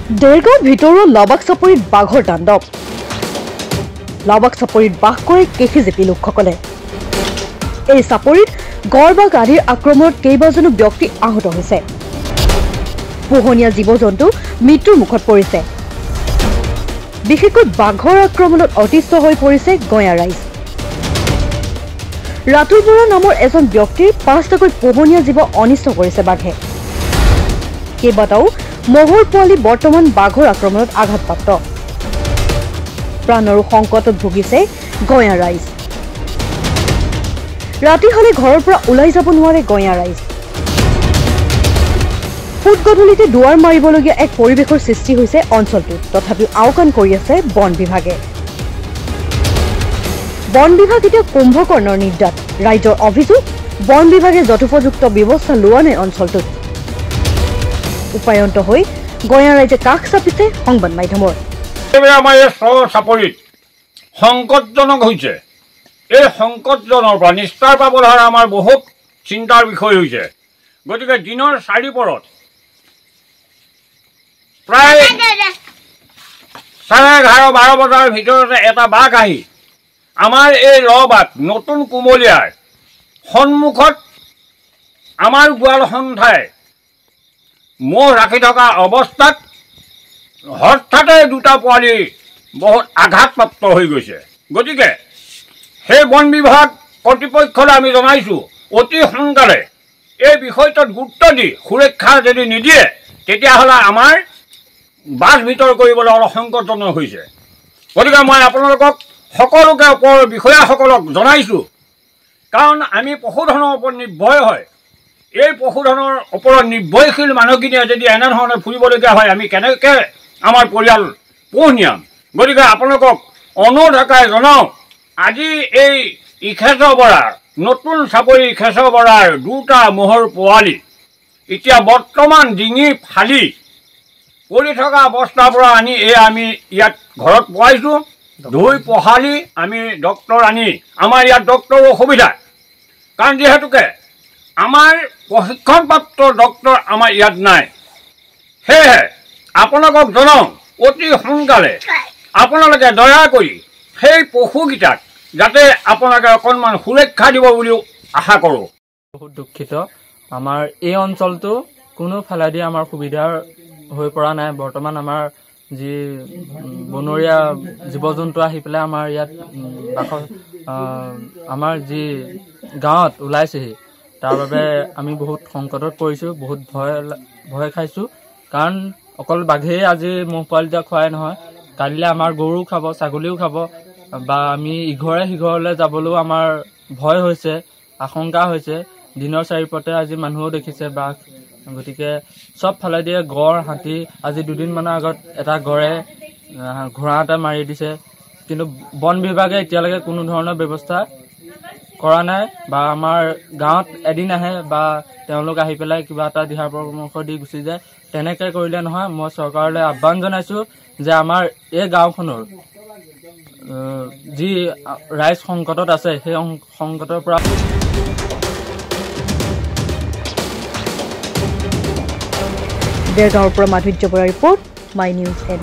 দেৰগাঁৱৰ ভিতৰুৱা লাবাক চাপৰিত বাঘৰ তাণ্ডৱ। লাবাক চাপৰিত বাস কৰে কেফিজেপি লোকসকলে। এই চাপৰিত গড় বাঘ আদিৰ আক্ৰমণত কেইবাজনো ব্যক্তি আহত হৈছে। পোহনীয়া জীৱ জন্তু মৃত্যুৰ মুখত পৰিছে। বিশেষকৈ বাঘৰ আক্ৰমণত অতিষ্ঠ হৈ পৰিছে গঞা ৰাইজ। ৰাতুল বৰা নামৰ এজন ব্যক্তিৰ 5টাকৈ পোহনীয়া জীৱ অনিষ্ট কৰিছে বাঘে। কেইবাটাও মহৰ পোৱালি বৰ্তমান বাঘৰ আক্ৰমণত আঘাতপ্ৰাপ্ত। প্ৰাণৰো সংকটত ভুগিছে গঞা ৰাইজ। ৰাতি হলে ঘৰৰ পৰা ওলাই যাব নোৱাৰে গঞা ৰাইজ। ফুট গধূলিতে দুৱাৰ মাৰিবলগীয়া এক পৰিৱেশৰ সৃষ্টি হৈছে অঞ্চলটোত। তথাপিও আওকাণ কৰি আছে বন বিভাগে। বন বিভাগ এতিয়া কুম্ভকৰ্ণৰ নিৰ্যাত। ৰাইজৰ অভিযোগ, বন বিভাগে যথোপযুক্ত ব্যৱস্থা লোৱা নাই অঞ্চলটোত। উপায়ন্ত হৈ গঞা ৰাইজে কাষ চাপিছে সংবাদ মাধ্যমৰ। আমাৰ এই চাপৰিত সংকটজনক হৈছে। এই সংকটজনৰ পৰা নিস্তাৰ পাবলৈ আমাৰ বহুত চিন্তাৰ বিষয় হৈছে। গতিকে দিনৰ 4 পৰত প্ৰায় 11:30-12 বজাৰ ভিতৰতে এটা বাঘ আহি আমাৰ এই বাঘ নতুন কুমলীয়াৰ সন্মুখত আমাৰ গোৱালখন ঠাই মহ ৰাখি থকা অৱস্থাত হঠাতে 2টা পোৱালি বহুত আঘাতপ্ৰাপ্ত হৈ গৈছে। গতিকে সেই বন বিভাগ কৰ্তৃপক্ষলৈ আমি জনাইছোঁ, অতি সোনকালে এই বিষয়টোত গুৰুত্ব দি সুৰক্ষা যদি নিদিয়ে তেতিয়াহ'লে আমাৰ বাছ ভিতৰ কৰিবলৈ অলপ সংকটজনক হৈছে। গতিকে মই আপোনালোকক সকলোকে ওপৰৰ বিষয়াসকলক জনাইছোঁ, কাৰণ আমি পশুধনৰ ওপৰত নিৰ্ভয় হয়। এই পশুধনৰ ওপৰত নিৰ্ভৰশীল মানুহখিনিয়ে যদি এনেধৰণে ফুৰিবলগীয়া হয় আমি কেনেকৈ আমাৰ পৰিয়াল পোহ নিয়াম। গতিকে আপোনালোকক অনুৰোধ এটাই জনাওঁ, আজি এই ইখেশ্বৰ বৰাৰ নতুন চাপৰি ইখেশ্বৰ বৰাৰ 2টা মহৰ পোৱালি এতিয়া বৰ্তমান ডিঙি ফালি পৰি থকা অৱস্থাৰ পৰা আনি আমি ইয়াত ঘৰত পোৱাইছোঁ। ধুই পখালি আমি ডক্তৰ আনি, আমাৰ ইয়াত ডক্তৰৰ অসুবিধা, কাৰণ যিহেতুকে আমাৰ প্ৰশিক্ষণপ্ৰাপ্ত ডক্তৰ আমাৰ ইয়াত নাই। সেয়েহে আপোনালোকক জনাওঁ, অতি সোনকালে আপোনালোকে দয়া কৰি সেই পশুকেইটাক যাতে আপোনালোকে অকণমান সুৰক্ষা দিব বুলিও আশা কৰোঁ। বহুত দুখিত, আমাৰ এই অঞ্চলটো কোনো ফালেদি আমাৰ সুবিধাৰ হৈ পৰা নাই। বৰ্তমান আমাৰ যি বনৰীয়া জীৱ জন্তু আহি পেলাই আমাৰ ইয়াত আমাৰ যি গাঁৱত ওলাইছেহি, তাৰ বাবে আমি বহুত সংকটত পৰিছোঁ, বহুত ভয় খাইছোঁ। কাৰণ অকল বাঘেই আজি মহ পোৱালিটা খোৱাই নহয়, কালিলৈ আমাৰ গৰুও খাব, ছাগলীও খাব, বা আমি ইঘৰে সিঘৰলৈ যাবলৈও আমাৰ ভয় হৈছে, আশংকা হৈছে। দিনৰ 4 পৰতে আজি মানুহো দেখিছে বাঘ। গতিকে চব ফালে দিয়ে গড়, হাতী। আজি 2 দিনমানৰ আগত এটা গড়ে ঘোঁৰা এটা মাৰি দিছে, কিন্তু বন বিভাগে এতিয়ালৈকে কোনো ধৰণৰ ব্যৱস্থা কৰা নাই। বা আমাৰ গাঁৱত এদিন আহে বা তেওঁলোক আহি পেলাই কিবা এটা দিহাৰ পৰামৰ্শ দি গুচি যায়। তেনেকৈ কৰিলে নহয়। মই চৰকাৰলৈ আহ্বান জনাইছোঁ যে আমাৰ এই গাঁওখনৰ যি ৰাইজ সংকটত আছে, সেই সংকটৰ পৰা দেৰগাঁৱৰ পৰা মাধুৰ্য বৰাৰ ৰিপৰ্ট, মাই নিউজ 10।